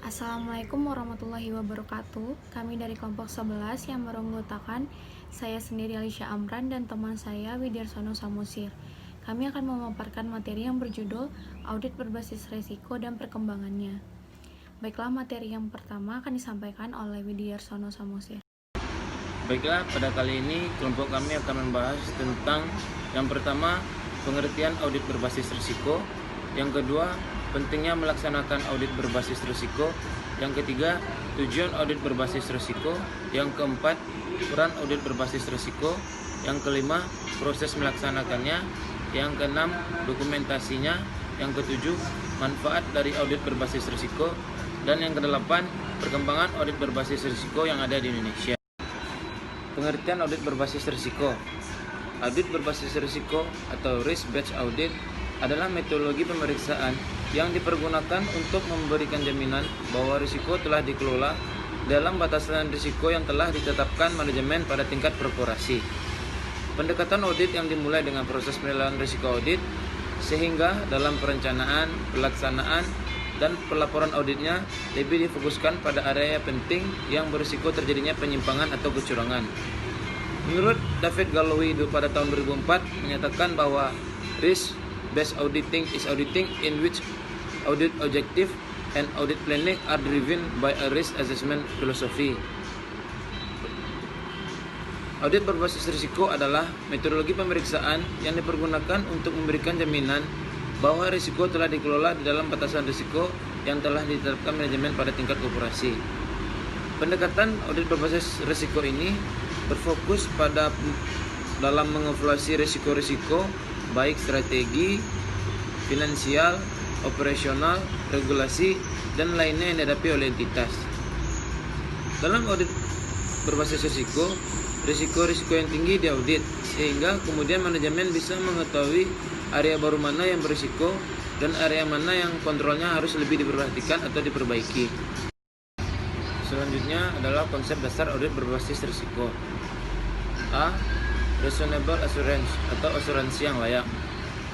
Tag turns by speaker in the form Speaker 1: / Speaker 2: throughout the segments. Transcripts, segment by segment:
Speaker 1: Assalamualaikum warahmatullahi wabarakatuh. Kami dari kelompok 11 yang beranggotakan saya sendiri Alisha Amran dan teman saya Widyarsono Samosir. Kami akan memaparkan materi yang berjudul Audit Berbasis Resiko dan Perkembangannya. Baiklah, materi yang pertama akan disampaikan oleh Widyarsono Samosir.
Speaker 2: Baiklah, pada kali ini kelompok kami akan membahas tentang yang pertama, pengertian audit berbasis risiko. Yang kedua, pentingnya melaksanakan audit berbasis risiko. Yang ketiga, tujuan audit berbasis risiko. Yang keempat, peran audit berbasis risiko. Yang kelima, proses melaksanakannya. Yang keenam, dokumentasinya. Yang ketujuh, manfaat dari audit berbasis risiko. Dan yang kedelapan, perkembangan audit berbasis risiko yang ada di Indonesia. Pengertian audit berbasis risiko. Audit berbasis risiko atau risk-based audit adalah metodologi pemeriksaan yang dipergunakan untuk memberikan jaminan bahwa risiko telah dikelola dalam batasan risiko yang telah ditetapkan manajemen pada tingkat korporasi. Pendekatan audit yang dimulai dengan proses penilaian risiko audit, sehingga dalam perencanaan, pelaksanaan, dan pelaporan auditnya lebih difokuskan pada area penting yang berisiko terjadinya penyimpangan atau kecurangan. Menurut David Galloway pada tahun 2004 menyatakan bahwa risk-based auditing is auditing in which audit objective and audit planning are driven by a risk assessment philosophy. Audit berbasis risiko adalah metodologi pemeriksaan yang dipergunakan untuk memberikan jaminan bahwa risiko telah dikelola di dalam batasan risiko yang telah ditetapkan manajemen pada tingkat korporasi. Pendekatan audit berbasis risiko ini berfokus pada dalam mengevaluasi risiko-risiko baik strategi, finansial, operasional, regulasi, dan lainnya yang dihadapi oleh entitas. Dalam audit berbasis risiko yang tinggi diaudit, sehingga kemudian manajemen bisa mengetahui area baru mana yang berisiko dan area mana yang kontrolnya harus lebih diperhatikan atau diperbaiki. Selanjutnya adalah konsep dasar audit berbasis risiko. A. Reasonable assurance atau asuransi yang layak.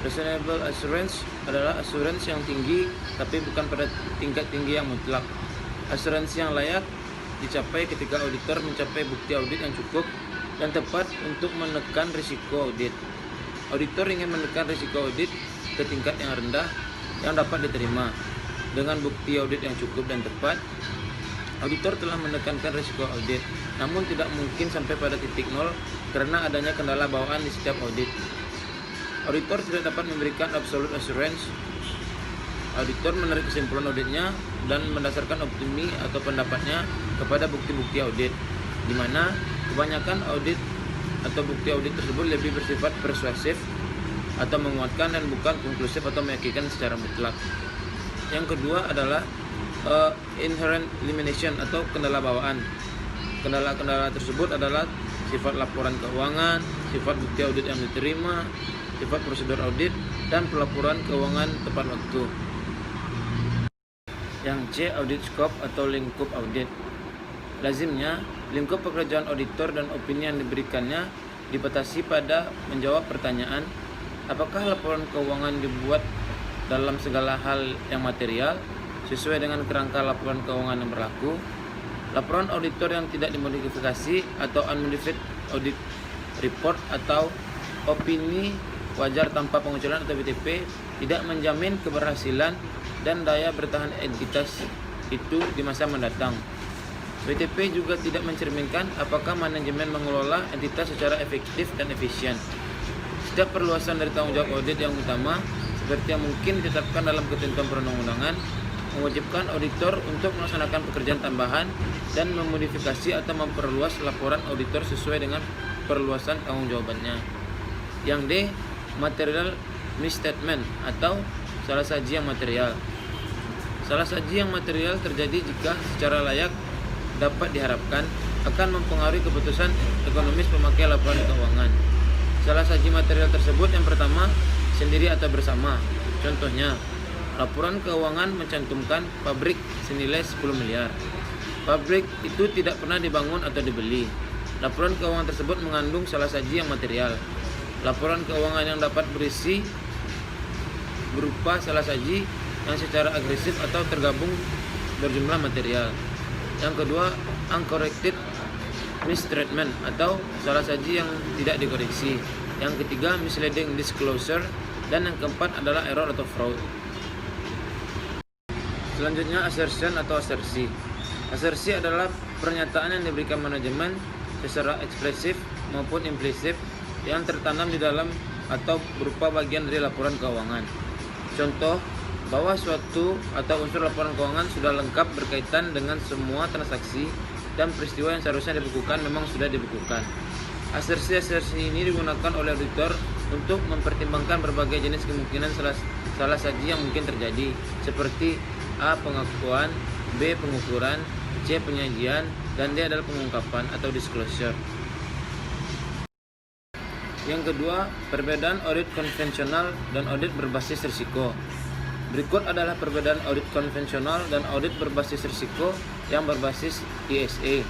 Speaker 2: Reasonable assurance adalah asuransi yang tinggi tapi bukan pada tingkat tinggi yang mutlak. Asuransi yang layak dicapai ketika auditor mencapai bukti audit yang cukup dan tepat untuk menekan risiko audit. Auditor ingin menekan risiko audit ke tingkat yang rendah yang dapat diterima. Dengan bukti audit yang cukup dan tepat, auditor telah menekankan risiko audit, namun tidak mungkin sampai pada titik nol karena adanya kendala bawaan di setiap audit. Auditor tidak dapat memberikan absolute assurance. Auditor menarik kesimpulan auditnya dan mendasarkan opini atau pendapatnya kepada bukti-bukti audit, di mana kebanyakan audit atau bukti audit tersebut lebih bersifat persuasif atau menguatkan dan bukan konklusif atau meyakinkan secara mutlak. Yang kedua adalah inherent elimination atau kendala bawaan. Kendala-kendala tersebut adalah sifat laporan keuangan, sifat bukti audit yang diterima, sifat prosedur audit, dan pelaporan keuangan tepat waktu. Yang C, audit scope atau lingkup audit. Lazimnya, lingkup pekerjaan auditor dan opini yang diberikannya dibatasi pada menjawab pertanyaan, apakah laporan keuangan dibuat dalam segala hal yang material, sesuai dengan kerangka laporan keuangan yang berlaku, laporan auditor yang tidak dimodifikasi atau unmodified audit report atau opini wajar tanpa pengecualian atau WTP tidak menjamin keberhasilan dan daya bertahan entitas itu di masa mendatang. WTP juga tidak mencerminkan apakah manajemen mengelola entitas secara efektif dan efisien. Setiap perluasan dari tanggung jawab audit yang utama, seperti yang mungkin ditetapkan dalam ketentuan perundang-undangan, mewajibkan auditor untuk melaksanakan pekerjaan tambahan dan memodifikasi atau memperluas laporan auditor sesuai dengan perluasan tanggung jawabannya. Yang D, material misstatement atau salah saji yang material. Salah saji yang material terjadi jika secara layak dapat diharapkan akan mempengaruhi keputusan ekonomis pemakai laporan keuangan. Salah saji material tersebut yang pertama, sendiri atau bersama. Contohnya, laporan keuangan mencantumkan pabrik senilai 10 miliar. Pabrik itu tidak pernah dibangun atau dibeli. Laporan keuangan tersebut mengandung salah saji yang material. Laporan keuangan yang dapat berisi berupa salah saji yang secara agresif atau tergabung berjumlah material. Yang kedua, uncorrected mistreatment atau salah saji yang tidak dikoreksi. Yang ketiga, misleading disclosure, dan yang keempat adalah error atau fraud. Selanjutnya, assertion atau asersi. Asersi adalah pernyataan yang diberikan manajemen secara ekspresif maupun implisit yang tertanam di dalam atau berupa bagian dari laporan keuangan. Contoh, bahwa suatu atau unsur laporan keuangan sudah lengkap berkaitan dengan semua transaksi dan peristiwa yang seharusnya dibukukan memang sudah dibukukan. Asersi-asersi ini digunakan oleh auditor untuk mempertimbangkan berbagai jenis kemungkinan salah saji yang mungkin terjadi, seperti A. Pengakuan, B. Pengukuran, C. Penyajian, dan D adalah pengungkapan atau disclosure. Yang kedua, perbedaan audit konvensional dan audit berbasis risiko. Berikut adalah perbedaan audit konvensional dan audit berbasis risiko yang berbasis ISA.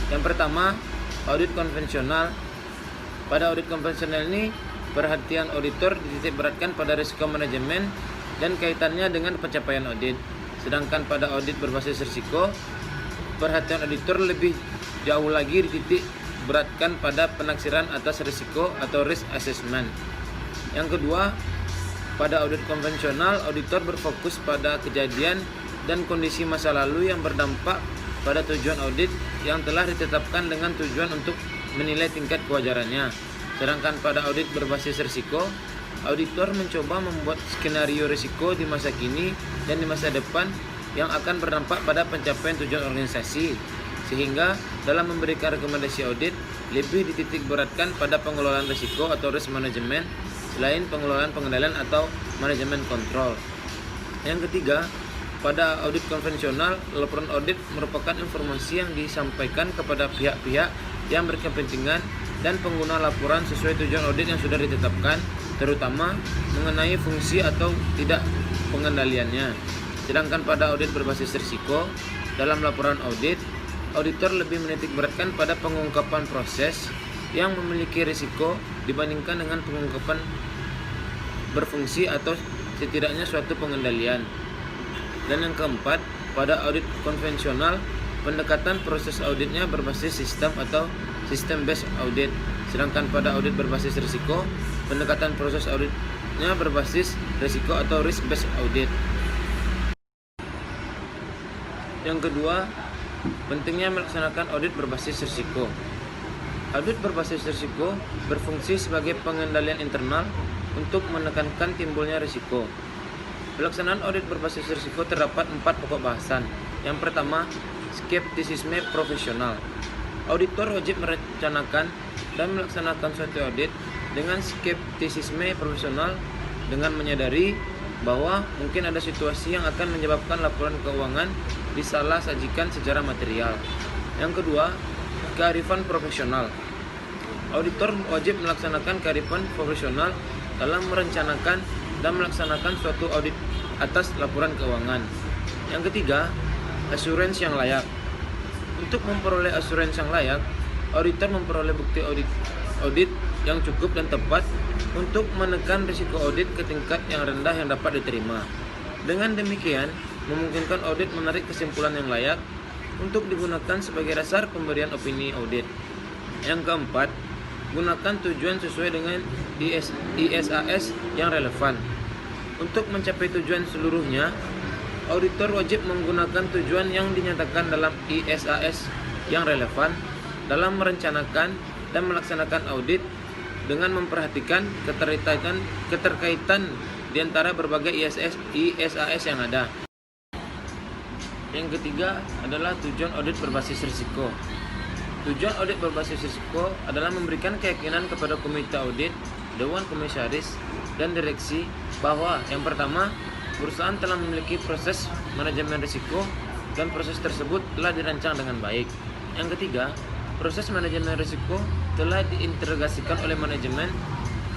Speaker 2: Yang pertama, audit konvensional. Pada audit konvensional ini, perhatian auditor dititik beratkan pada risiko manajemen dan kaitannya dengan pencapaian audit. Sedangkan pada audit berbasis risiko, perhatian auditor lebih jauh lagi dititik beratkan pada penaksiran atas risiko atau risk assessment. Yang kedua, pada audit konvensional, auditor berfokus pada kejadian dan kondisi masa lalu yang berdampak pada tujuan audit yang telah ditetapkan dengan tujuan untuk menilai tingkat kewajarannya. Sedangkan pada audit berbasis risiko, auditor mencoba membuat skenario risiko di masa kini dan di masa depan yang akan berdampak pada pencapaian tujuan organisasi. Sehingga dalam memberikan rekomendasi audit lebih dititik beratkan pada pengelolaan risiko atau risk management selain pengelolaan pengendalian atau manajemen kontrol. Yang ketiga, pada audit konvensional, laporan audit merupakan informasi yang disampaikan kepada pihak-pihak yang berkepentingan dan pengguna laporan sesuai tujuan audit yang sudah ditetapkan, terutama mengenai fungsi atau tidak pengendaliannya. Sedangkan pada audit berbasis risiko, dalam laporan audit, auditor lebih menitik beratkan pada pengungkapan proses yang memiliki risiko dibandingkan dengan pengungkapan berfungsi atau setidaknya suatu pengendalian. Dan yang keempat, pada audit konvensional, pendekatan proses auditnya berbasis sistem atau system based audit. Sedangkan pada audit berbasis risiko, pendekatan proses auditnya berbasis risiko atau risk based audit. Yang kedua, pentingnya melaksanakan audit berbasis risiko. Audit berbasis risiko berfungsi sebagai pengendalian internal untuk menekankan timbulnya risiko. Pelaksanaan audit berbasis risiko terdapat 4 pokok bahasan. Yang pertama, skeptisisme profesional. Auditor wajib merencanakan dan melaksanakan suatu audit dengan skeptisisme profesional dengan menyadari bahwa mungkin ada situasi yang akan menyebabkan laporan keuangan disalah sajikan secara material. Yang kedua, kearifan profesional. Auditor wajib melaksanakan kearifan profesional dalam merencanakan dan melaksanakan suatu audit atas laporan keuangan. Yang ketiga, assurance yang layak. Untuk memperoleh assurance yang layak, auditor memperoleh bukti audit yang cukup dan tepat untuk menekan risiko audit ke tingkat yang rendah yang dapat diterima. Dengan demikian, memungkinkan audit menarik kesimpulan yang layak untuk digunakan sebagai dasar pemberian opini audit. Yang keempat, gunakan tujuan sesuai dengan ISAS yang relevan. Untuk mencapai tujuan seluruhnya, auditor wajib menggunakan tujuan yang dinyatakan dalam ISAS yang relevan dalam merencanakan dan melaksanakan audit dengan memperhatikan keterkaitan di antara berbagai ISAS yang ada. Yang ketiga adalah tujuan audit berbasis risiko. Tujuan audit berbasis risiko adalah memberikan keyakinan kepada komite audit, dewan komisaris, dan direksi bahwa yang pertama, perusahaan telah memiliki proses manajemen risiko dan proses tersebut telah dirancang dengan baik. Yang ketiga, proses manajemen risiko telah diintegrasikan oleh manajemen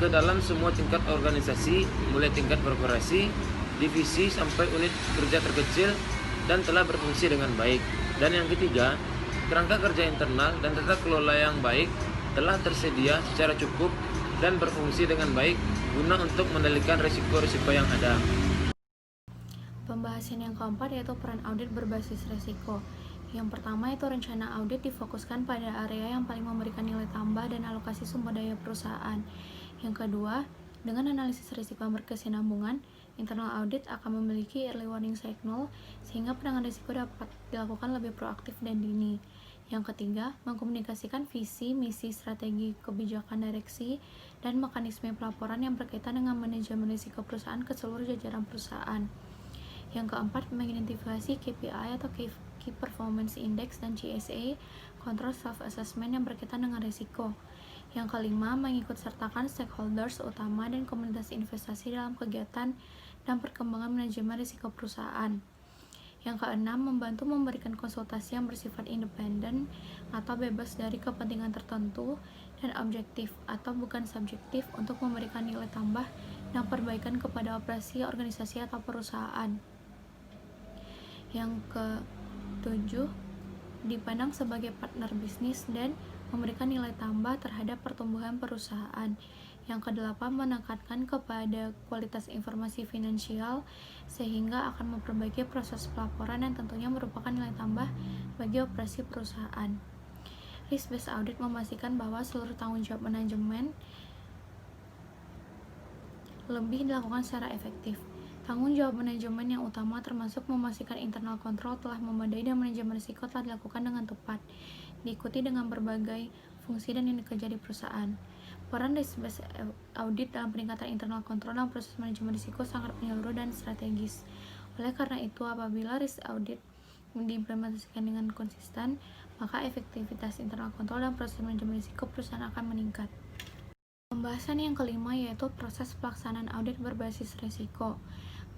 Speaker 2: ke dalam semua tingkat organisasi, mulai tingkat korporasi, divisi, sampai unit kerja terkecil, dan telah berfungsi dengan baik. Dan yang ketiga, kerangka kerja internal dan tata kelola yang baik telah tersedia secara cukup dan berfungsi dengan baik guna untuk mengendalikan risiko-risiko yang ada.
Speaker 1: Pembahasan yang keempat yaitu peran audit berbasis resiko. Yang pertama itu rencana audit difokuskan pada area yang paling memberikan nilai tambah dan alokasi sumber daya perusahaan. Yang kedua, dengan analisis risiko yang berkesinambungan, internal audit akan memiliki early warning signal sehingga penanganan risiko dapat dilakukan lebih proaktif dan dini. Yang ketiga, mengkomunikasikan visi, misi, strategi, kebijakan direksi, dan mekanisme pelaporan yang berkaitan dengan manajemen risiko perusahaan ke seluruh jajaran perusahaan. Yang keempat, mengidentifikasi KPI atau Key Performance Index dan CSA, control self-assessment yang berkaitan dengan risiko. Yang kelima, mengikut sertakan stakeholders utama dan komunitas investasi dalam kegiatan dan perkembangan manajemen risiko perusahaan. Yang keenam, membantu memberikan konsultasi yang bersifat independen atau bebas dari kepentingan tertentu dan objektif atau bukan subjektif untuk memberikan nilai tambah dan perbaikan kepada operasi organisasi atau perusahaan. Yang ketujuh, dipandang sebagai partner bisnis dan memberikan nilai tambah terhadap pertumbuhan perusahaan. Yang kedelapan, menekankan kepada kualitas informasi finansial sehingga akan memperbaiki proses pelaporan dan tentunya merupakan nilai tambah bagi operasi perusahaan. Risk based audit memastikan bahwa seluruh tanggung jawab manajemen lebih dilakukan secara efektif. Tanggung jawab manajemen yang utama termasuk memastikan internal control telah memadai dan manajemen risiko telah dilakukan dengan tepat, diikuti dengan berbagai fungsi dan yang dikerja di perusahaan. Peran risk-based audit dalam peningkatan internal control dan proses manajemen risiko sangat menyeluruh dan strategis. Oleh karena itu, apabila risk audit diimplementasikan dengan konsisten, maka efektivitas internal control dan proses manajemen risiko perusahaan akan meningkat. Pembahasan yang kelima yaitu proses pelaksanaan audit berbasis risiko.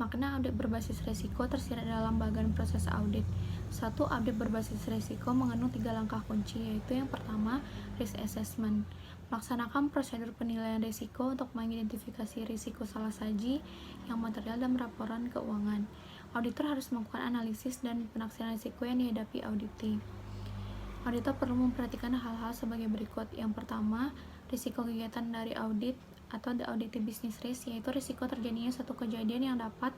Speaker 1: Makna audit berbasis risiko tersirat dalam bagian proses audit. 1. Audit berbasis risiko mengandung 3 langkah kunci, yaitu yang pertama, risk assessment. Melaksanakan prosedur penilaian risiko untuk mengidentifikasi risiko salah saji yang material dan laporan keuangan. Auditor harus melakukan analisis dan penaksiran risiko yang dihadapi auditi. Auditor perlu memperhatikan hal-hal sebagai berikut. Yang pertama, risiko kegiatan dari audit atau the audited business risk, yaitu risiko terjadinya suatu kejadian yang dapat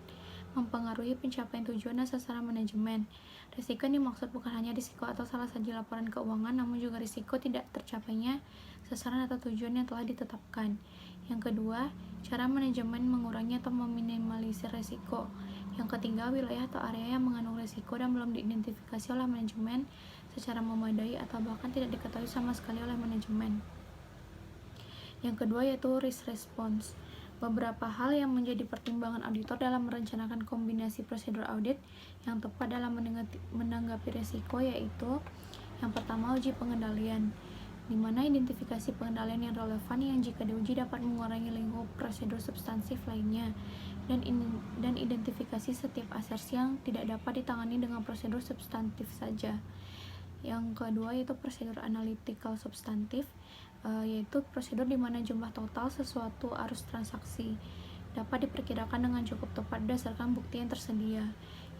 Speaker 1: mempengaruhi pencapaian tujuan dan sasaran manajemen. Risiko yang dimaksud bukan hanya risiko atau salah saji laporan keuangan, namun juga risiko tidak tercapainya sasaran atau tujuan yang telah ditetapkan. Yang kedua, cara manajemen mengurangi atau meminimalisir risiko. Yang ketiga, wilayah atau area yang mengandung risiko dan belum diidentifikasi oleh manajemen secara memadai atau bahkan tidak diketahui sama sekali oleh manajemen. Yang kedua yaitu risk response. Beberapa hal yang menjadi pertimbangan auditor dalam merencanakan kombinasi prosedur audit yang tepat dalam menanggapi risiko yaitu yang pertama, uji pengendalian, di mana identifikasi pengendalian yang relevan yang jika diuji dapat mengurangi lingkup prosedur substansif lainnya, dan identifikasi setiap asersi yang tidak dapat ditangani dengan prosedur substantif saja. Yang kedua yaitu prosedur analytical substantif, yaitu prosedur di mana jumlah total sesuatu arus transaksi dapat diperkirakan dengan cukup tepat berdasarkan bukti yang tersedia.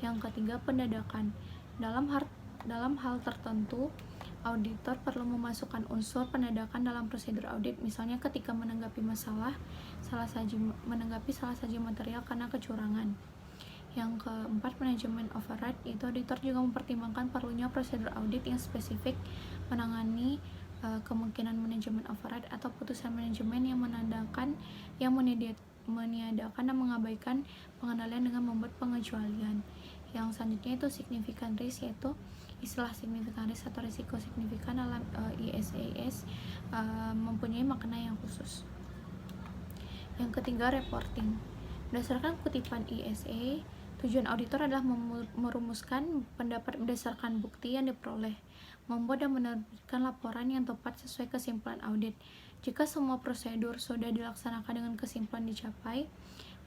Speaker 1: Yang ketiga, pendadakan. Dalam hal tertentu, auditor perlu memasukkan unsur pendadakan dalam prosedur audit, misalnya ketika menanggapi salah saji material karena kecurangan. Yang keempat, manajemen override, itu auditor juga mempertimbangkan perlunya prosedur audit yang spesifik menangani kemungkinan manajemen override atau putusan manajemen yang meniadakan dan mengabaikan pengendalian dengan membuat pengecualian. Yang selanjutnya itu significant risk, yaitu istilah significant risk atau risiko signifikan dalam ISAS mempunyai makna yang khusus. Yang ketiga, reporting. Berdasarkan kutipan ISA, tujuan auditor adalah merumuskan pendapat berdasarkan bukti yang diperoleh, membuat dan menerbitkan laporan yang tepat sesuai kesimpulan audit. Jika semua prosedur sudah dilaksanakan dengan kesimpulan dicapai,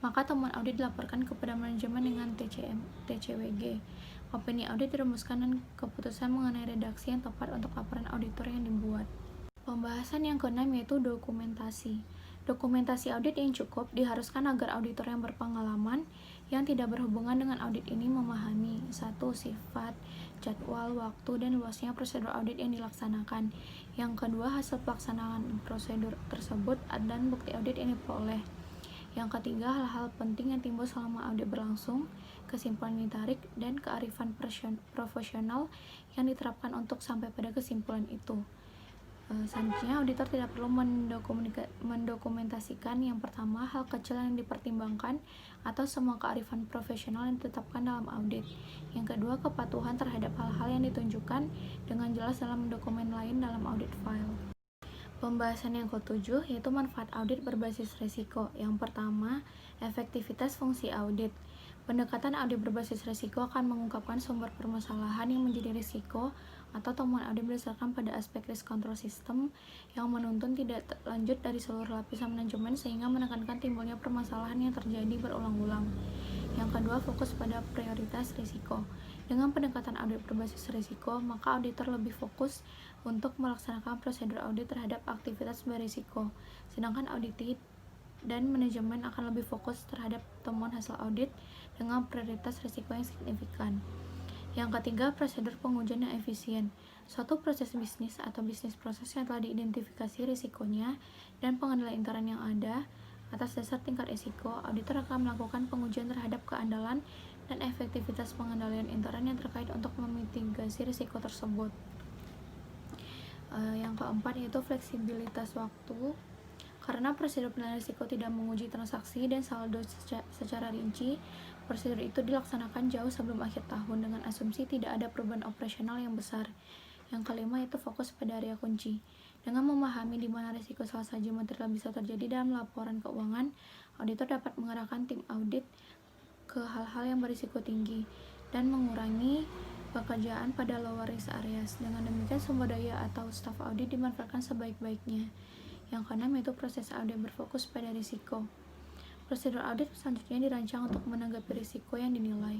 Speaker 1: maka temuan audit dilaporkan kepada manajemen dengan TCWG. Opini audit dirumuskan dan keputusan mengenai redaksi yang tepat untuk laporan auditor yang dibuat. Pembahasan yang keenam yaitu dokumentasi. Dokumentasi audit yang cukup diharuskan agar auditor yang berpengalaman yang tidak berhubungan dengan audit ini memahami 1. Sifat, jadwal, waktu, dan luasnya prosedur audit yang dilaksanakan. Yang kedua, hasil pelaksanaan prosedur tersebut dan bukti audit yang diperoleh. Yang ketiga, hal-hal penting yang timbul selama audit berlangsung. kesimpulan yang ditarik, dan kearifan profesional yang diterapkan untuk sampai pada kesimpulan itu. Selanjutnya, auditor tidak perlu mendokumentasikan yang pertama hal kecil yang dipertimbangkan atau semua kearifan profesional yang ditetapkan dalam audit. Yang kedua, kepatuhan terhadap hal-hal yang ditunjukkan dengan jelas dalam dokumen lain dalam audit file. Pembahasan yang ke-7 yaitu manfaat audit berbasis risiko. Yang pertama, efektivitas fungsi audit. Pendekatan audit berbasis risiko akan mengungkapkan sumber permasalahan yang menjadi risiko atau temuan audit berdasarkan pada aspek risk control system yang menuntun tidak lanjut dari seluruh lapisan manajemen sehingga menekankan timbulnya permasalahan yang terjadi berulang-ulang. Yang kedua, fokus pada prioritas risiko. Dengan pendekatan audit berbasis risiko, maka auditor lebih fokus untuk melaksanakan prosedur audit terhadap aktivitas berisiko, sedangkan audit dan manajemen akan lebih fokus terhadap temuan hasil audit dengan prioritas risiko yang signifikan. Yang ketiga, prosedur pengujian yang efisien. Suatu proses bisnis atau bisnis proses yang telah diidentifikasi risikonya dan pengendalian intern yang ada. Atas dasar tingkat risiko, auditor akan melakukan pengujian terhadap keandalan dan efektivitas pengendalian intern yang terkait untuk memitigasi risiko tersebut. Yang keempat yaitu fleksibilitas waktu. Karena prosedur penilaian risiko tidak menguji transaksi dan saldo secara rinci, prosedur itu dilaksanakan jauh sebelum akhir tahun dengan asumsi tidak ada perubahan operasional yang besar. Yang kelima yaitu fokus pada area kunci. Dengan memahami di mana risiko salah satu material bisa terjadi dalam laporan keuangan, auditor dapat mengarahkan tim audit ke hal-hal yang berisiko tinggi dan mengurangi pekerjaan pada lower risk areas. Dengan demikian, sumber daya atau staf audit dimanfaatkan sebaik-baiknya. Yang keenam yaitu proses audit berfokus pada risiko. Prosedur audit selanjutnya dirancang untuk menanggapi risiko yang dinilai.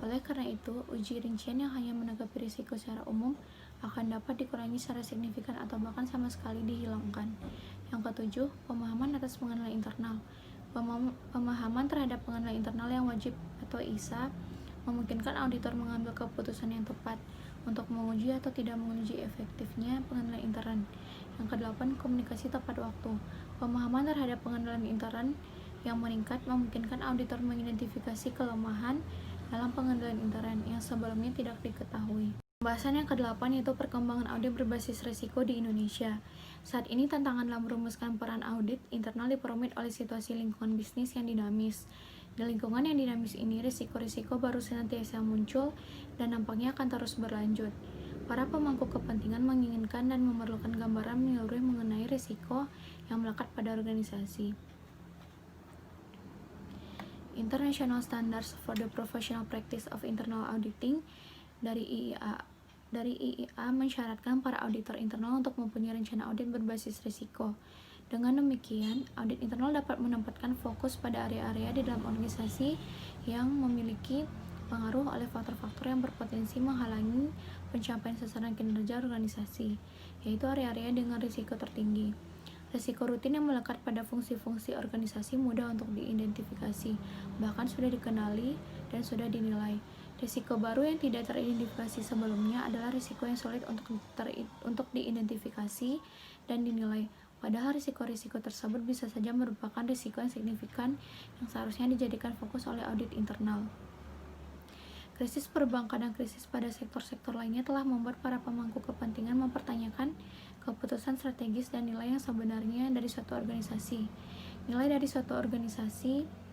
Speaker 1: Oleh karena itu, uji rincian yang hanya menanggapi risiko secara umum akan dapat dikurangi secara signifikan atau bahkan sama sekali dihilangkan. Yang ketujuh, pemahaman atas pengendalian internal. Pemahaman terhadap pengendalian internal yang wajib atau ISA memungkinkan auditor mengambil keputusan yang tepat untuk menguji atau tidak menguji efektifnya pengendalian intern. Yang kedelapan, komunikasi tepat waktu. Pemahaman terhadap pengendalian intern yang meningkat memungkinkan auditor mengidentifikasi kelemahan dalam pengendalian intern yang sebelumnya tidak diketahui. Pembahasan yang ke-8 yaitu perkembangan audit berbasis risiko di Indonesia. Saat ini tantangan dalam merumuskan peran audit internal diperumit oleh situasi lingkungan bisnis yang dinamis. Di lingkungan yang dinamis ini, risiko-risiko baru senantiasa muncul dan nampaknya akan terus berlanjut. Para pemangku kepentingan menginginkan dan memerlukan gambaran menyeluruh mengenai risiko yang melekat pada organisasi. International Standards for the Professional Practice of Internal Auditing dari IIA mensyaratkan para auditor internal untuk mempunyai rencana audit berbasis risiko. Dengan demikian, audit internal dapat menempatkan fokus pada area-area di dalam organisasi yang memiliki pengaruh oleh faktor-faktor yang berpotensi menghalangi pencapaian sasaran kinerja organisasi, yaitu area-area dengan risiko tertinggi. Risiko rutin yang melekat pada fungsi-fungsi organisasi mudah untuk diidentifikasi, bahkan sudah dikenali dan sudah dinilai. Risiko baru yang tidak teridentifikasi sebelumnya adalah risiko yang sulit untuk diidentifikasi dan dinilai. Padahal risiko-risiko tersebut bisa saja merupakan risiko yang signifikan yang seharusnya dijadikan fokus oleh audit internal. Krisis perbankan dan krisis pada sektor-sektor lainnya telah membuat para pemangku kepentingan mempertanyakan keputusan strategis dan nilai yang sebenarnya dari suatu organisasi. Nilai dari suatu organisasi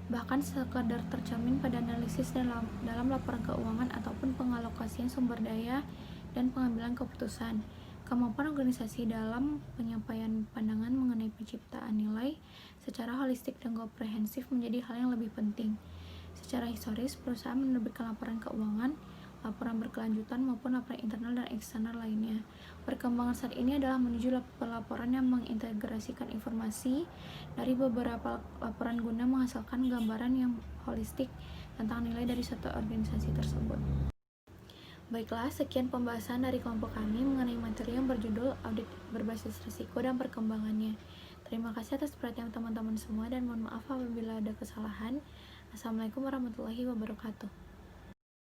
Speaker 1: bahkan sekadar tercermin pada analisis dalam laporan keuangan ataupun pengalokasian sumber daya dan pengambilan keputusan. Kemampuan organisasi dalam penyampaian pandangan mengenai penciptaan nilai secara holistik dan komprehensif menjadi hal yang lebih penting. Secara historis, perusahaan menerbitkan laporan keuangan, laporan berkelanjutan maupun laporan internal dan eksternal lainnya. Perkembangan saat ini adalah menuju pelaporan yang mengintegrasikan informasi dari beberapa laporan guna menghasilkan gambaran yang holistik tentang nilai dari suatu organisasi tersebut. Baiklah, sekian pembahasan dari kelompok kami mengenai materi yang berjudul Audit Berbasis Risiko dan Perkembangannya. Terima kasih atas perhatian teman-teman semua dan mohon maaf apabila ada kesalahan. Assalamualaikum warahmatullahi wabarakatuh.